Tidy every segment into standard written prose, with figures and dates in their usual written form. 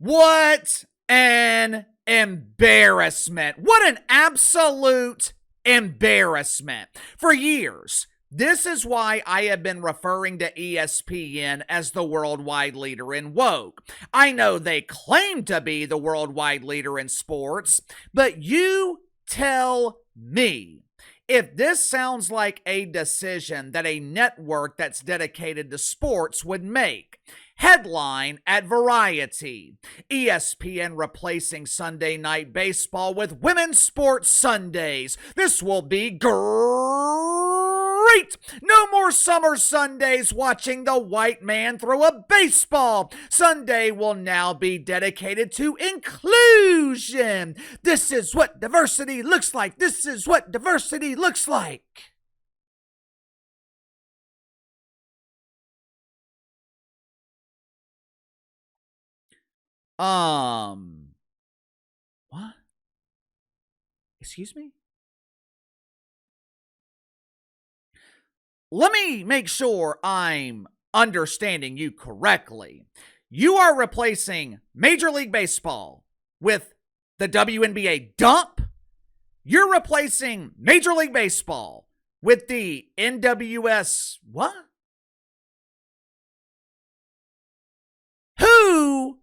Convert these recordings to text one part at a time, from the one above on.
What an embarrassment. What an absolute embarrassment. For years, this is why I have been referring to ESPN as the worldwide leader in woke. I know they claim to be the worldwide leader in sports, but you tell me if this sounds like a decision that a network that's dedicated to sports would make. Headline at Variety: ESPN replacing Sunday Night Baseball with Women's Sports Sundays. This will be great! No more summer Sundays watching the white man throw a baseball. Sunday will now be dedicated to inclusion. This is what diversity looks like. This is what diversity looks like. What? Excuse me? Let me make sure I'm understanding you correctly. You are replacing Major League Baseball with the WNBA dump? You're replacing Major League Baseball with the NWS what? Who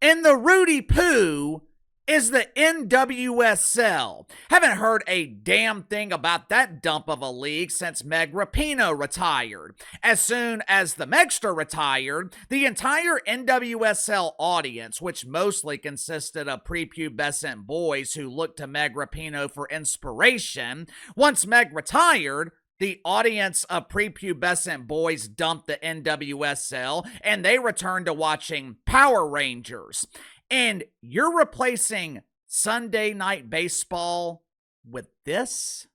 in the Rudy Poo is the NWSL? Haven't heard a damn thing about that dump of a league since Meg Rapinoe retired. As soon as the Megster retired, the entire NWSL audience, which mostly consisted of prepubescent boys who looked to Meg Rapinoe for inspiration, once Meg retired, the audience of prepubescent boys dumped the NWSL and they returned to watching Power Rangers. And you're replacing Sunday Night Baseball with this?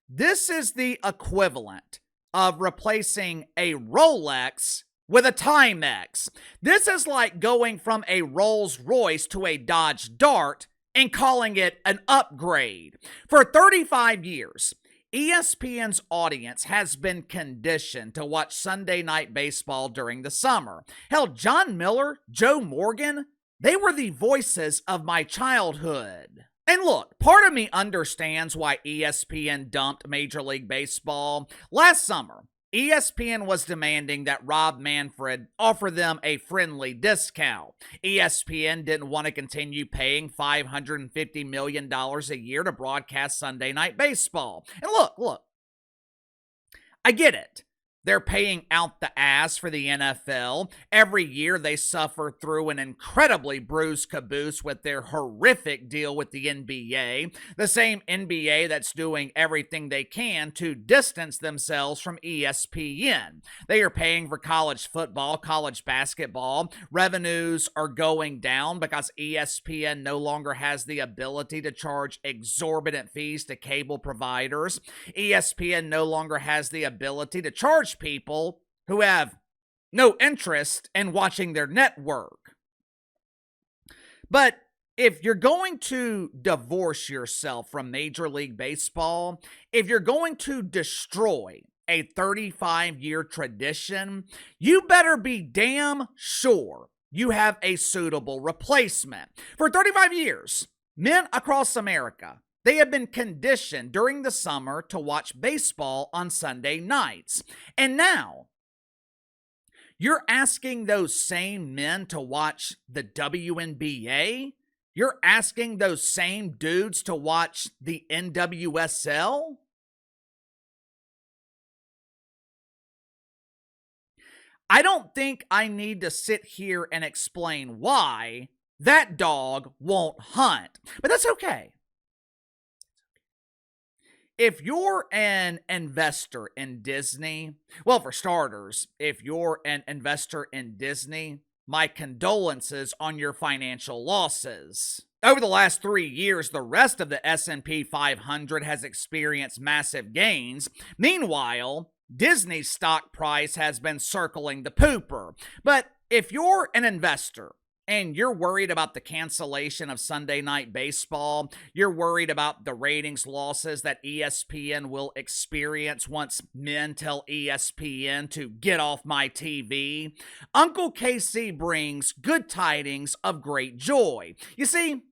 This is the equivalent of replacing a Rolex with a Timex. This is like going from a Rolls Royce to a Dodge Dart and calling it an upgrade. For 35 years, ESPN's audience has been conditioned to watch Sunday Night Baseball during the summer. Hell, John Miller, Joe Morgan, they were the voices of my childhood. And look, part of me understands why ESPN dumped Major League Baseball. Last summer, ESPN was demanding that Rob Manfred offer them a friendly discount. ESPN didn't want to continue paying $550 million a year to broadcast Sunday Night Baseball. And look, I get it. They're paying out the ass for the NFL. Every year they suffer through an incredibly bruised caboose with their horrific deal with the NBA. The same NBA that's doing everything they can to distance themselves from ESPN. They are paying for college football, college basketball. Revenues are going down because ESPN no longer has the ability to charge exorbitant fees to cable providers. ESPN no longer has the ability to charge people who have no interest in watching their network. But if you're going to divorce yourself from Major League Baseball, if you're going to destroy a 35-year tradition, you better be damn sure you have a suitable replacement. For 35 years, men across America, they have been conditioned during the summer to watch baseball on Sunday nights. And now, you're asking those same men to watch the WNBA? You're asking those same dudes to watch the NWSL? I don't think I need to sit here and explain why that dog won't hunt. But that's okay. If you're an investor in Disney, well, for starters, if you're an investor in Disney, my condolences on your financial losses. Over the last 3 years, the rest of the S&P 500 has experienced massive gains. Meanwhile, Disney's stock price has been circling the pooper. But if you're an investor and you're worried about the cancellation of Sunday Night Baseball, you're worried about the ratings losses that ESPN will experience once men tell ESPN to get off my TV, Uncle KC brings good tidings of great joy. You see,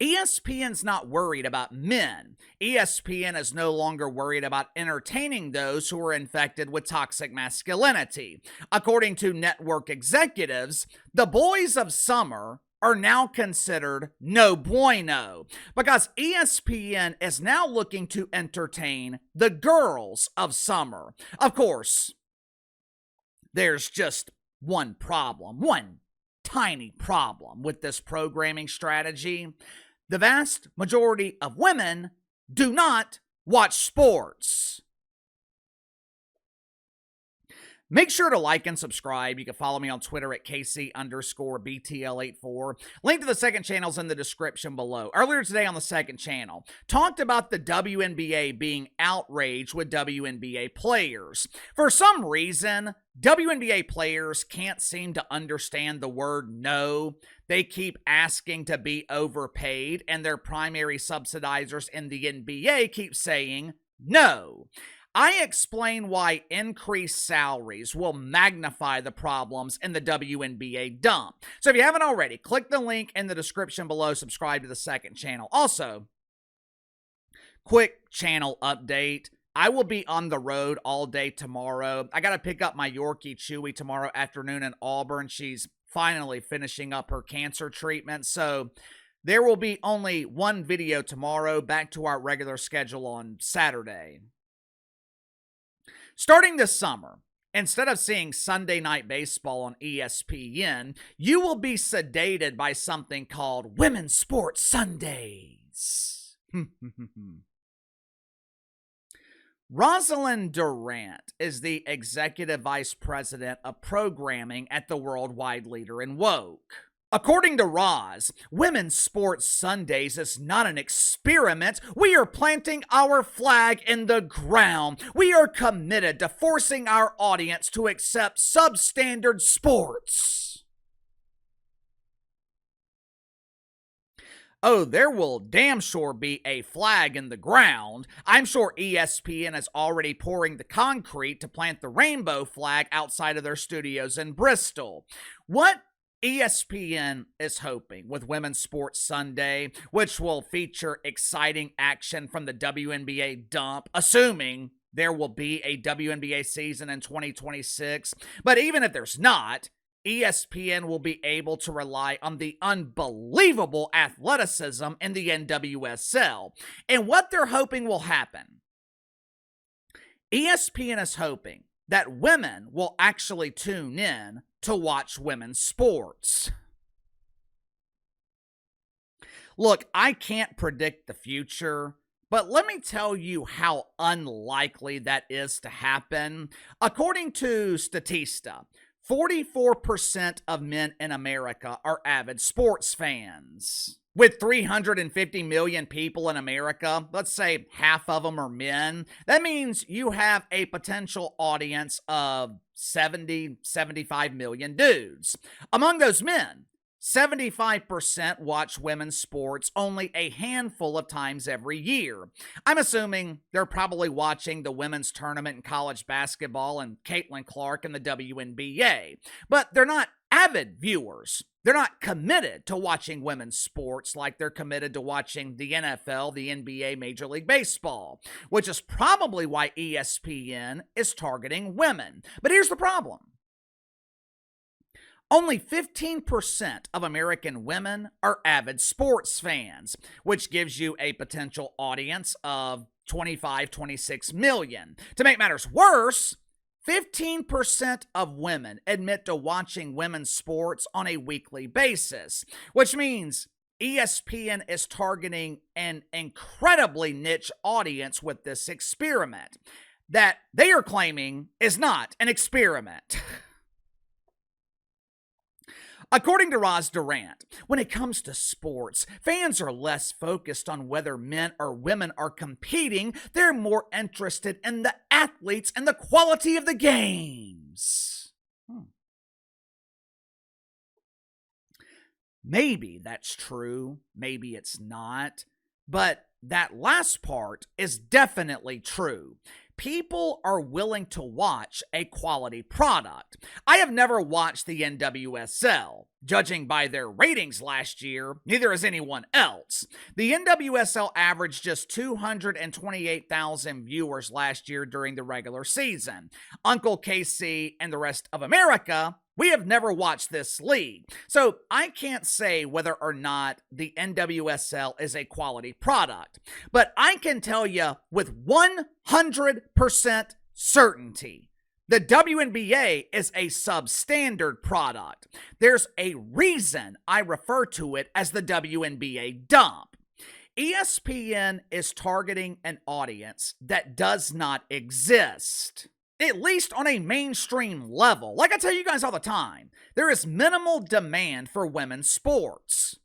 ESPN's not worried about men. ESPN is no longer worried about entertaining those who are infected with toxic masculinity. According to network executives, the boys of summer are now considered no bueno because ESPN is now looking to entertain the girls of summer. Of course, there's just one problem, one tiny problem with this programming strategy. The vast majority of women do not watch sports. Make sure to like and subscribe. You can follow me on Twitter at KC_BTL84. Link to the second channel is in the description below. Earlier today on the second channel, talked about the WNBA being outraged with WNBA players. For some reason, WNBA players can't seem to understand the word no. They keep asking to be overpaid, and their primary subsidizers in the NBA keep saying no. I explain why increased salaries will magnify the problems in the WNBA dump. So if you haven't already, click the link in the description below, subscribe to the second channel. Also, quick channel update. I will be on the road all day tomorrow. I got to pick up my Yorkie Chewy tomorrow afternoon in Auburn. She's finally finishing up her cancer treatment. So there will be only one video tomorrow, back to our regular schedule on Saturday. Starting this summer, instead of seeing Sunday Night Baseball on ESPN, you will be sedated by something called Women's Sports Sundays. Rosalind Durant is the Executive Vice President of Programming at the worldwide leader in woke. According to Roz, Women's Sports Sundays is not an experiment. We are planting our flag in the ground. We are committed to forcing our audience to accept substandard sports. Oh, there will damn sure be a flag in the ground. I'm sure ESPN is already pouring the concrete to plant the rainbow flag outside of their studios in Bristol. What ESPN is hoping with Women's Sports Sunday, which will feature exciting action from the WNBA dump, assuming there will be a WNBA season in 2026. But even if there's not, ESPN will be able to rely on the unbelievable athleticism in the NWSL. And what they're hoping will happen, ESPN is hoping that women will actually tune in to watch women's sports. Look, I can't predict the future, but let me tell you how unlikely that is to happen. According to Statista, 44% of men in America are avid sports fans. With 350 million people in America, let's say half of them are men, that means you have a potential audience of 75 million dudes. Among those men, 75% watch women's sports only a handful of times every year. I'm assuming they're probably watching the women's tournament in college basketball and Caitlin Clark in the WNBA, but they're not avid viewers. They're not committed to watching women's sports like they're committed to watching the NFL, the NBA, Major League Baseball, which is probably why ESPN is targeting women. But here's the problem. Only 15% of American women are avid sports fans, which gives you a potential audience of 26 million. To make matters worse, 15% of women admit to watching women's sports on a weekly basis, which means ESPN is targeting an incredibly niche audience with this experiment that they are claiming is not an experiment. According to Roz Durant, when it comes to sports, fans are less focused on whether men or women are competing. They're more interested in the athletes and the quality of the games. Maybe that's true, maybe it's not, but that last part is definitely true. People are willing to watch a quality product. I have never watched the NWSL. Judging by their ratings last year, neither has anyone else. The NWSL averaged just 228,000 viewers last year during the regular season. Uncle KC and the rest of America, we have never watched this league, so I can't say whether or not the NWSL is a quality product. But I can tell you with 100% certainty, the WNBA is a substandard product. There's a reason I refer to it as the WNBA dump. ESPN is targeting an audience that does not exist, at least on a mainstream level. Like I tell you guys all the time, there is minimal demand for women's sports.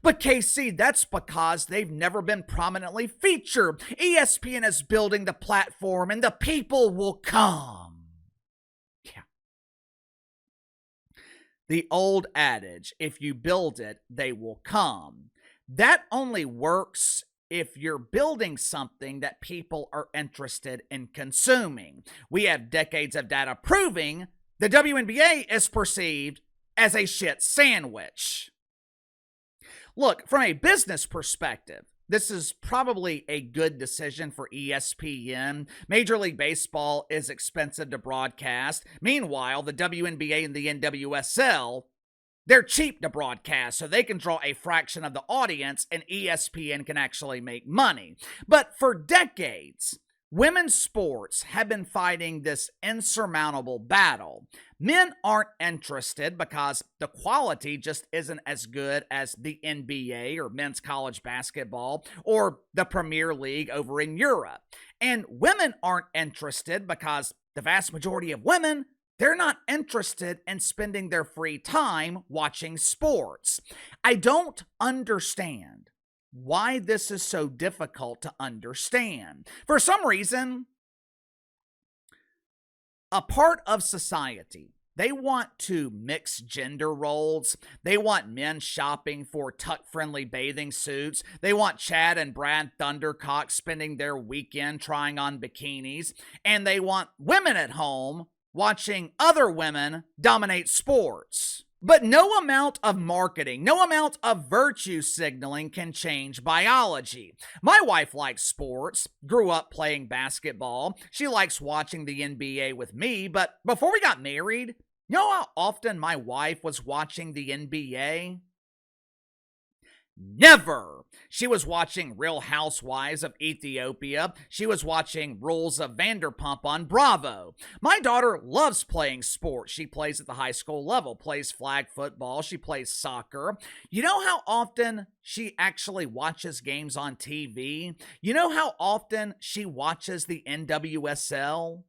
But KC, that's because they've never been prominently featured. ESPN is building the platform and the people will come. Yeah. The old adage, if you build it, they will come. That only works if you're building something that people are interested in consuming. We have decades of data proving the WNBA is perceived as a shit sandwich. Look, from a business perspective, this is probably a good decision for ESPN. Major League Baseball is expensive to broadcast. Meanwhile, the WNBA and the NWSL, they're cheap to broadcast, so they can draw a fraction of the audience, and ESPN can actually make money. But for decades, women's sports have been fighting this insurmountable battle. Men aren't interested because the quality just isn't as good as the NBA or men's college basketball or the Premier League over in Europe. And women aren't interested because the vast majority of women, they're not interested in spending their free time watching sports. I don't understand why this is so difficult to understand. For some reason, a part of society, they want to mix gender roles. They want men shopping for tuck-friendly bathing suits. They want Chad and Brad Thundercock spending their weekend trying on bikinis. And they want women at home watching other women dominate sports. But no amount of marketing, no amount of virtue signaling can change biology. My wife likes sports, grew up playing basketball. She likes watching the NBA with me, but before we got married, you know how often my wife was watching the NBA? Never. She was watching Real Housewives of Ethiopia. She was watching Rules of Vanderpump on Bravo. My daughter loves playing sports. She plays at the high school level, plays flag football, she plays soccer. You know how often she actually watches games on TV? You know how often she watches the NWSL?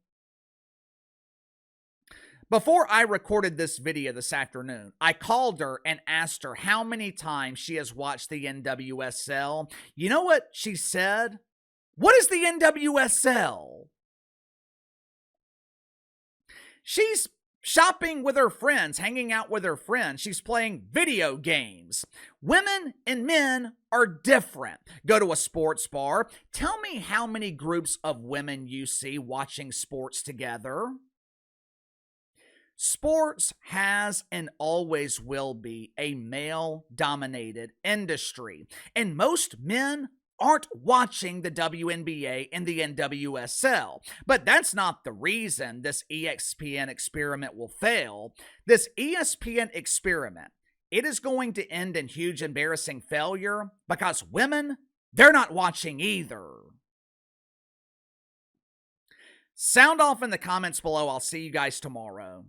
Before I recorded this video this afternoon, I called her and asked her how many times she has watched the NWSL. You know what she said? What is the NWSL? She's shopping with her friends, hanging out with her friends. She's playing video games. Women and men are different. Go to a sports bar. Tell me how many groups of women you see watching sports together. Sports has and always will be a male-dominated industry, and most men aren't watching the WNBA and the NWSL. But that's not the reason this ESPN experiment will fail. This ESPN experiment, it is going to end in huge embarrassing failure because women, they're not watching either. Sound off in the comments below. I'll see you guys tomorrow.